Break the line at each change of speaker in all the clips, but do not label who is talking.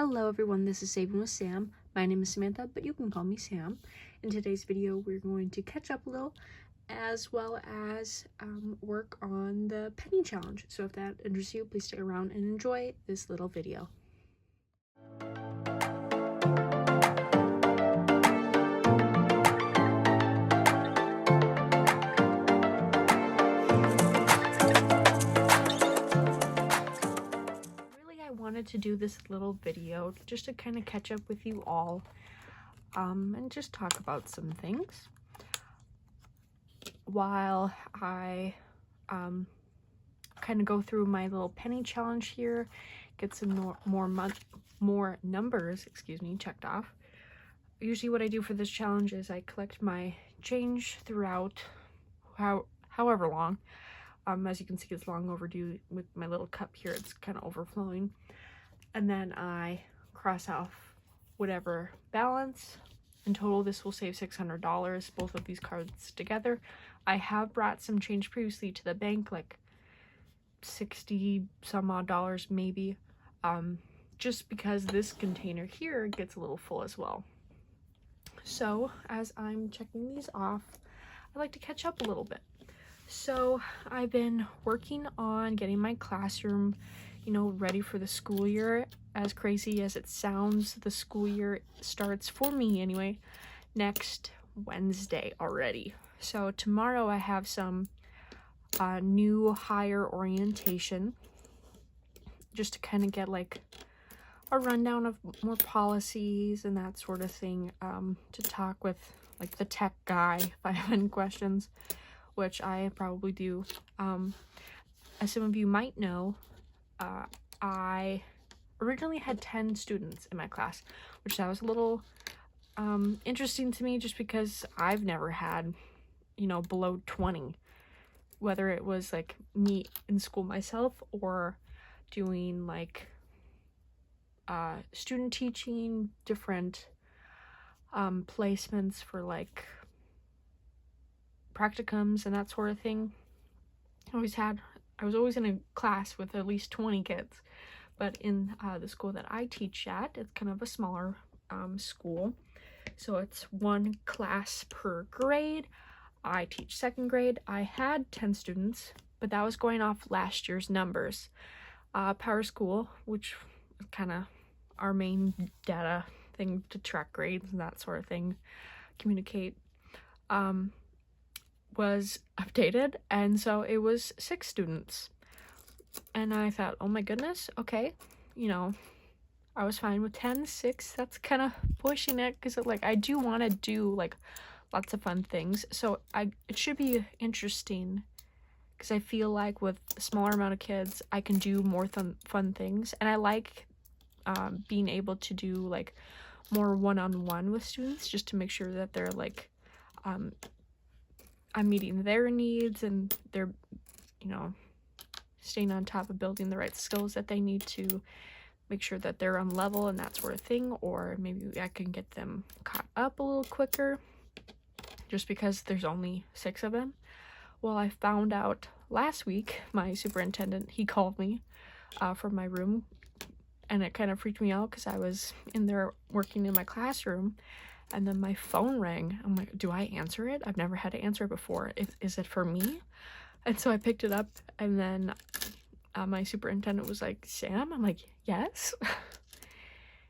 Hello everyone, this is Saving with Sam. My name is Samantha, but you can call me Sam. In today's video, we're going to catch up a little as well as work on the penny challenge. So if that interests you, please stick around and enjoy this little video. To do this little video just to kind of catch up with you all and just talk about some things while I kind of go through my little penny challenge here, get some more numbers, checked off. Usually what I do for this challenge is I collect my change throughout however long. As you can see, it's long overdue with my little cup here. It's kind of overflowing. And then I cross off whatever balance. In total, this will save $600, both of these cards together. I have brought some change previously to the bank, like 60 some odd dollars maybe, just because this container here gets a little full as well. So as I'm checking these off, I like to catch up a little bit. So I've been working on getting my classroom ready for the school year. As crazy as it sounds, the school year starts, for me anyway, next Wednesday already. So tomorrow I have some new hire orientation, just to kind of get like a rundown of more policies and that sort of thing, to talk with like the tech guy if I have any questions, which I probably do. As some of you might know, I originally had 10 students in my class, which that was a little interesting to me, just because I've never had, below 20, whether it was like me in school myself or doing like student teaching, different placements for like practicums and that sort of thing. I was always in a class with at least 20 kids, but in the school that I teach at, it's kind of a smaller school, so it's one class per grade. I teach second grade. I had 10 students, but that was going off last year's numbers. Power School, which is kind of our main data thing to track grades and that sort of thing, communicate, was updated, and so it was 6 students, and I thought, oh my goodness, okay, I was fine with 10. 6, that's kind of pushing it, because like I do want to do like lots of fun things, so it should be interesting, because I feel like with a smaller amount of kids I can do more fun things, and I like being able to do like more one-on-one with students, just to make sure that they're like I'm meeting their needs and they're, staying on top of building the right skills that they need to make sure that they're on level and that sort of thing, or maybe I can get them caught up a little quicker just because there's only 6 of them. Well, I found out last week, my superintendent, he called me from my room, and it kind of freaked me out because I was in there working in my classroom. And then my phone rang. I'm like, do I answer it? I've never had to answer it before. Is it for me? And so I picked it up, and then my superintendent was like, Sam? I'm like, yes.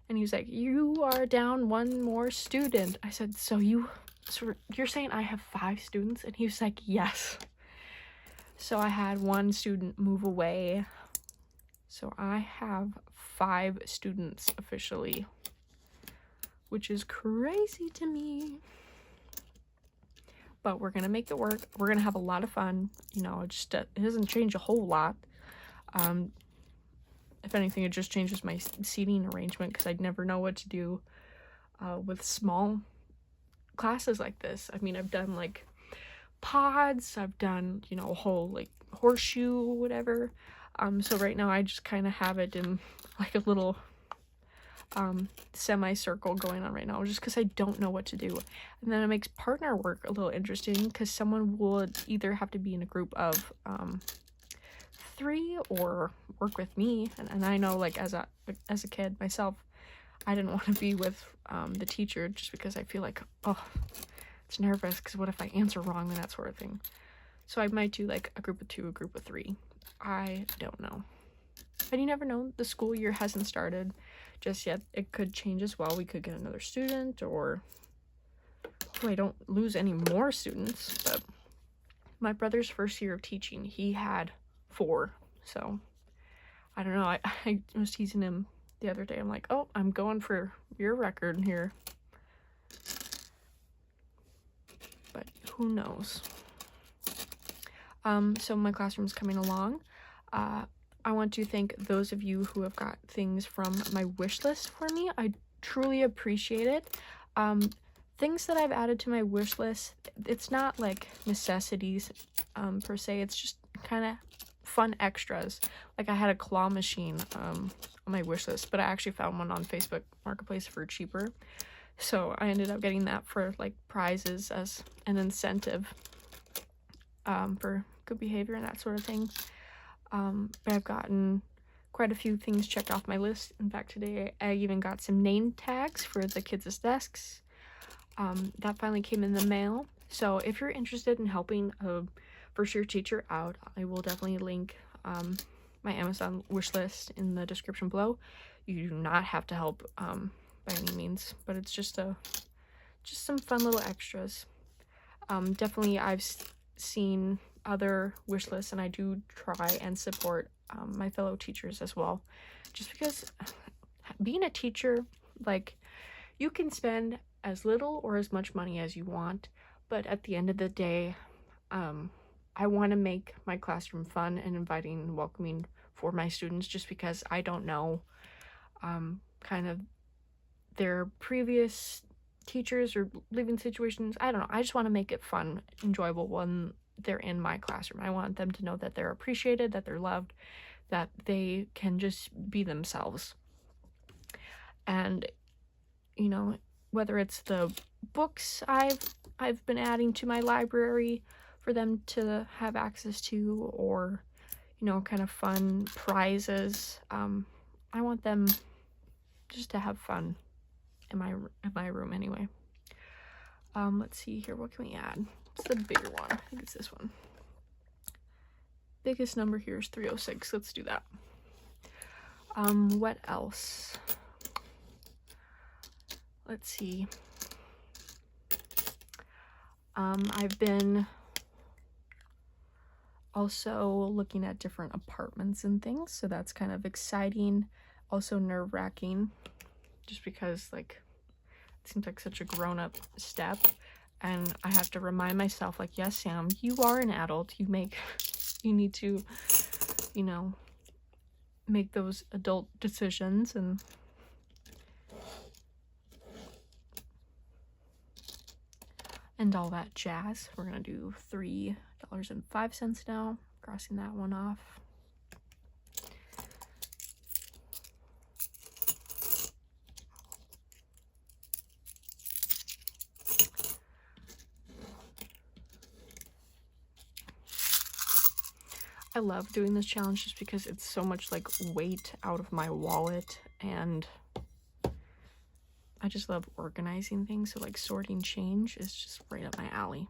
And he was like, you are down 1 more student. I said, so you're saying I have 5 students? And he was like, yes. So I had 1 student move away. So I have 5 students officially, which is crazy to me, but we're gonna make it work. We're gonna have a lot of fun. It doesn't change a whole lot. If anything, it just changes my seating arrangement, because I'd never know what to do with small classes like this. I mean, I've done like pods, I've done a whole like horseshoe, whatever. So right now I just kind of have it in like a little semicircle going on right now, just because I don't know what to do. And then it makes partner work a little interesting, because someone would either have to be in a group of 3 or work with me, and I know, like, as a kid myself, I didn't want to be with the teacher just because I feel like, oh, it's nervous because what if I answer wrong and that sort of thing. So I might do like a group of 2, a group of 3. I don't know. But you never know. The school year hasn't started just yet. It could change as well. We could get another student, or hopefully I don't lose any more students. But my brother's first year of teaching, he had 4. So I don't know. I was teasing him the other day. I'm like, oh, I'm going for your record here. But who knows? So my classroom's coming along. I want to thank those of you who have got things from my wish list for me. I truly appreciate it. Things that I've added to my wish list, it's not like necessities per se. It's just kind of fun extras. Like I had a claw machine on my wish list, but I actually found one on Facebook Marketplace for cheaper. So I ended up getting that for like prizes as an incentive for good behavior and that sort of thing. But I've gotten quite a few things checked off my list. In fact, today I even got some name tags for the kids' desks. That finally came in the mail. So if you're interested in helping a first-year teacher out, I will definitely link my Amazon wish list in the description below. You do not have to help by any means, but it's just some fun little extras. Definitely I've seen other wish lists, and I do try and support my fellow teachers as well, just because being a teacher, like, you can spend as little or as much money as you want, but at the end of the day, I want to make my classroom fun and inviting and welcoming for my students, just because I don't know kind of their previous teachers or living situations. I don't know. I just want to make it fun, enjoyable when they're in my classroom. I want them to know that they're appreciated, that they're loved, that they can just be themselves. And, you know, whether it's the books I've been adding to my library for them to have access to, or, you know, kind of fun prizes, I want them just to have fun in my room anyway. Let's see here, what can we add? What's the bigger one? I think it's this one. Biggest number here is 306. Let's do that. What else? Let's see. I've been also looking at different apartments and things, so that's kind of exciting, also nerve-wracking, just because, like, it seems like such a grown-up step, and I have to remind myself, like, yes, Sam, you are an adult. You need to, you know, make those adult decisions and all that jazz. We're gonna do $3.05 now, crossing that one off. I love doing this challenge just because it's so much like weight out of my wallet, and I just love organizing things, so like sorting change is just right up my alley.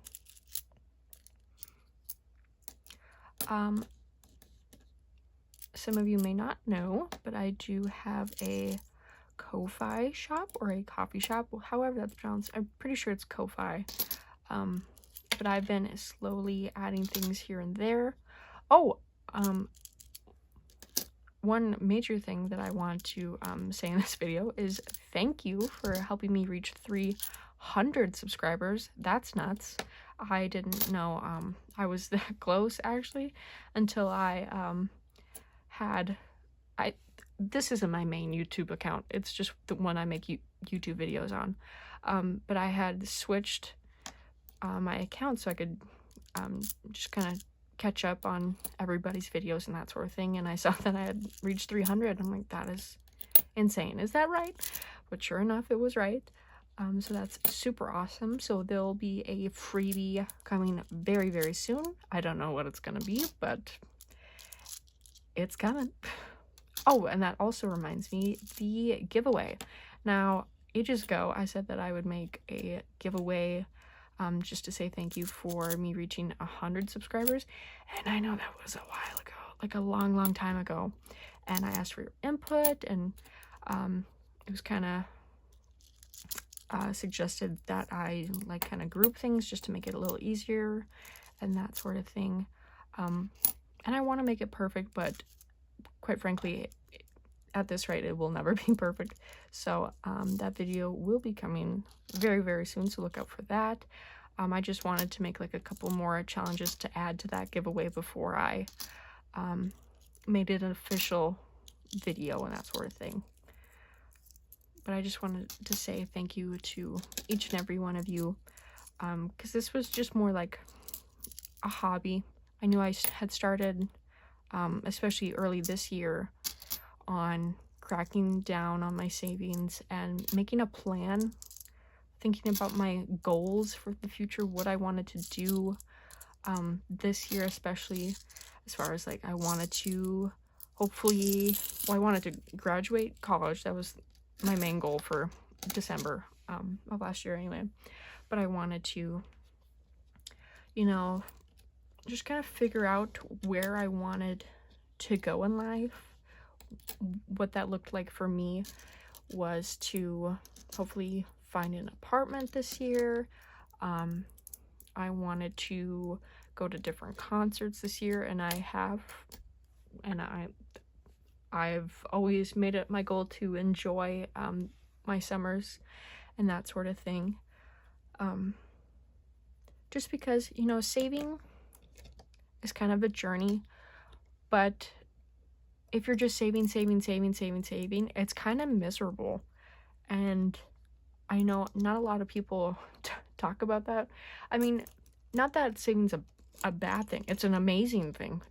Some of you may not know, but I do have a Ko-Fi shop, or a coffee shop, however that's pronounced. I'm pretty sure it's Ko-Fi. But I've been slowly adding things here and there. Oh, one major thing that I want to say in this video is thank you for helping me reach 300 subscribers. That's nuts. I didn't know I was that close, actually, until I this isn't my main YouTube account. It's just the one I make YouTube videos on. But I had switched my account so I could just kind of catch up on everybody's videos and that sort of thing, and I saw that I had reached 300. I'm like, that is insane. Is that right? But sure enough, it was right. So that's super awesome. So there'll be a freebie coming very, very soon. I don't know what it's gonna be, but it's coming. Oh, and that also reminds me, the giveaway. Now, ages ago, I said that I would make a giveaway just to say thank you for me reaching 100 subscribers. And I know that was a while ago, like a long, long time ago. And I asked for your input, and it was kind of suggested that I like kind of group things just to make it a little easier and that sort of thing. And I want to make it perfect, but quite frankly, at this rate, it will never be perfect. So that video will be coming very, very soon, so look out for that. I just wanted to make like a couple more challenges to add to that giveaway before I made it an official video and that sort of thing. But I just wanted to say thank you to each and every one of you, because this was just more like a hobby. I knew I had started, especially early this year, on cracking down on my savings and making a plan, thinking about my goals for the future, what I wanted to do this year, especially as far as like I wanted to hopefully, well, I wanted to graduate college. That was my main goal for December of last year anyway. But I wanted to, you know, just kind of figure out where I wanted to go in life. What that looked like for me was to hopefully find an apartment this year. I wanted to go to different concerts this year, and I have, and I've always made it my goal to enjoy my summers and that sort of thing. Just because, you know, saving is kind of a journey, but if you're just saving, it's kind of miserable. And I know not a lot of people talk about that. I mean, not that saving's a bad thing. It's an amazing thing.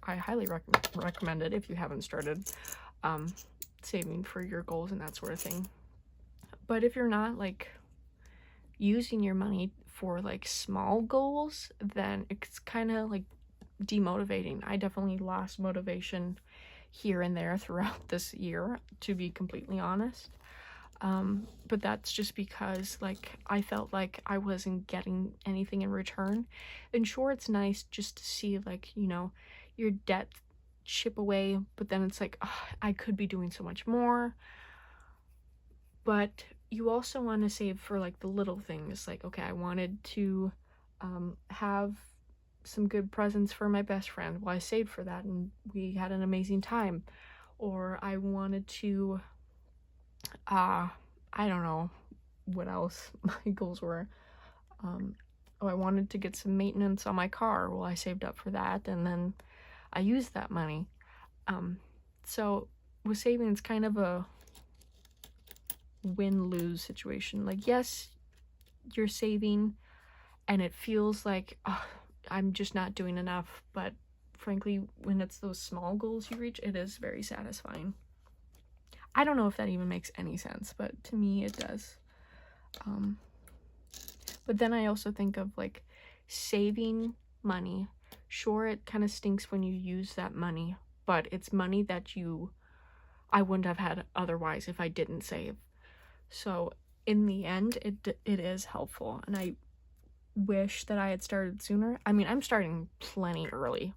I highly recommend it if you haven't started saving for your goals and that sort of thing. But if you're not like using your money for like small goals, then it's kind of like demotivating. I definitely lost motivation here and there throughout this year, to be completely honest. But that's just because like I felt like I wasn't getting anything in return. And sure, it's nice just to see like, you know, your debt chip away, but then it's like, oh, I could be doing so much more. But you also want to save for like the little things. Like, okay, I wanted to have some good presents for my best friend. Well, I saved for that and we had an amazing time. Or I wanted to I don't know what else my goals were. I wanted to get some maintenance on my car. Well, I saved up for that and then I used that money. So with saving, it's kind of a win-lose situation. Like, yes, you're saving and it feels like, oh, I'm just not doing enough, but frankly, when it's those small goals you reach, it is very satisfying. I don't know if that even makes any sense, but to me it does. But then I also think of like saving money. Sure, it kind of stinks when you use that money, but it's money that I wouldn't have had otherwise if I didn't save. So in the end, it is helpful, and I wish that I had started sooner. I mean, I'm starting plenty early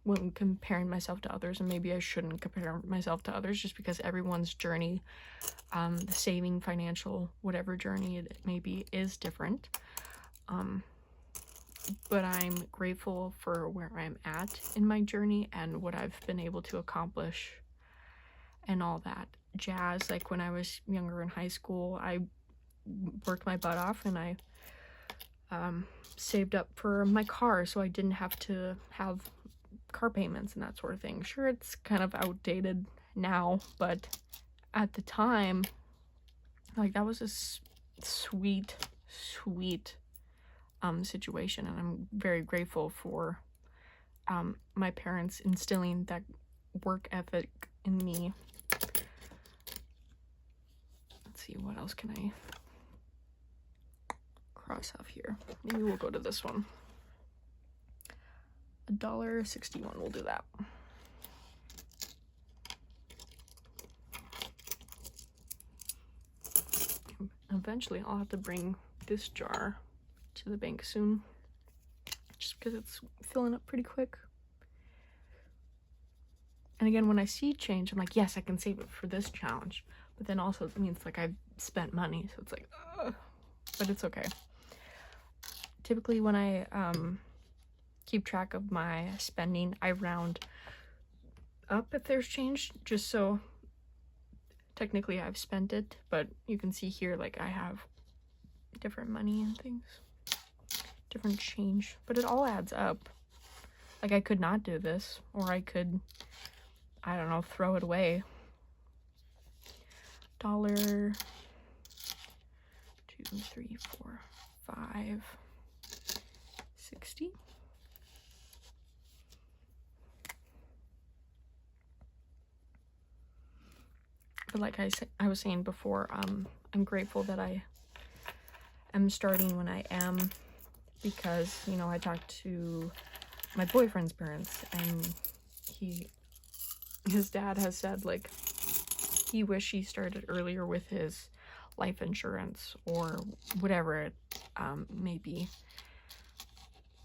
when comparing myself to others, and maybe I shouldn't compare myself to others just because everyone's journey, the saving, financial, whatever journey it may be, is different. But I'm grateful for where I'm at in my journey and what I've been able to accomplish and all that jazz. Like when I was younger in high school, I worked my butt off and I saved up for my car so I didn't have to have car payments and that sort of thing. Sure, it's kind of outdated now, but at the time, like, that was a sweet situation, and I'm very grateful for my parents instilling that work ethic in me. Let's see, what else can I cross off here? Maybe we'll go to this one. $1.61, we'll do that. eventually I'll have to bring this jar to the bank soon, just because it's filling up pretty quick. And again, when I see change, I'm like, yes, I can save it for this challenge. But then also it means like I've spent money, so it's like, ugh. But it's okay. Typically when I keep track of my spending, I round up if there's change, just so technically I've spent it. But you can see here, like, I have different money and things, different change, but it all adds up. Like, I could not do this, or I could, I don't know, throw it away. $1, 2, 3, 4, 5, 60. But like I was saying before, I'm grateful that I am starting when I am, because, you know, I talked to my boyfriend's parents, and his dad has said, like, he wished he started earlier with his life insurance or whatever it may be,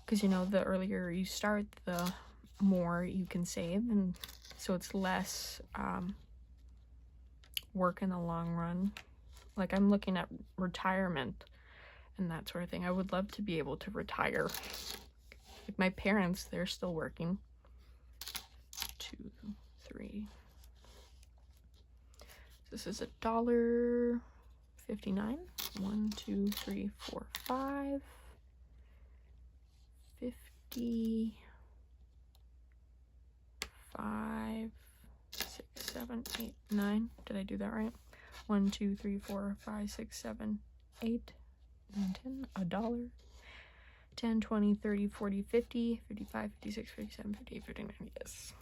because, you know, the earlier you start, the more you can save, and so it's less work in the long run. Like, I'm looking at retirement and that sort of thing. I would love to be able to retire. Like, my parents, they're still working. 2, 3. This is $1.59. 1, 2, 3, 4, 5, 50, 5, 6, 7, 8, 9. Did I do that right? 1, 2, 3, 4, 5, 6, 7, 8, 9, 10. $1. 10, 20, 30, 40, 50, 55, 56, 57, 58, 59. Yes.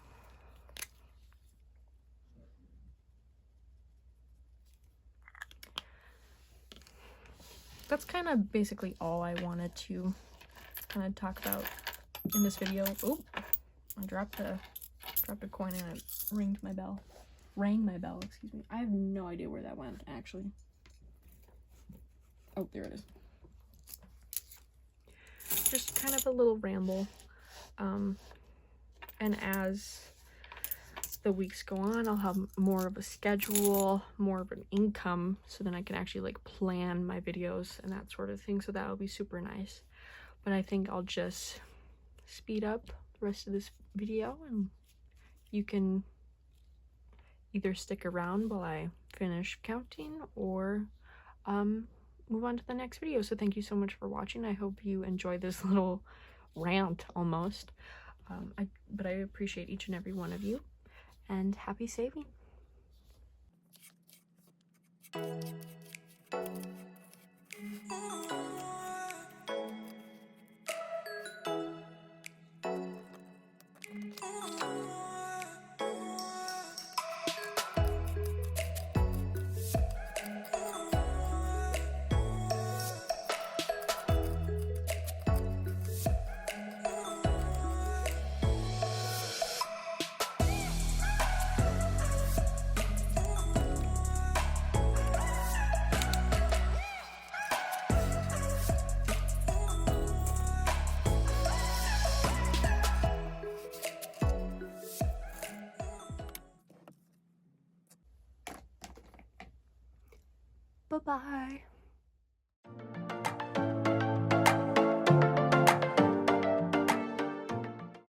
That's kind of basically all I wanted to kind of talk about in this video. Oh, I dropped a coin and it rang my bell, excuse me. I have no idea where that went, actually. Oh, there it is. Just kind of a little ramble. And as the weeks go on, I'll have more of a schedule, more of an income, so then I can actually, like, plan my videos and that sort of thing. So that'll be super nice. But I think I'll just speed up the rest of this video, and you can either stick around while I finish counting, or move on to the next video. So thank you so much for watching. I hope you enjoyed this little rant almost. But I appreciate each and every one of you, and happy saving. Bye-bye.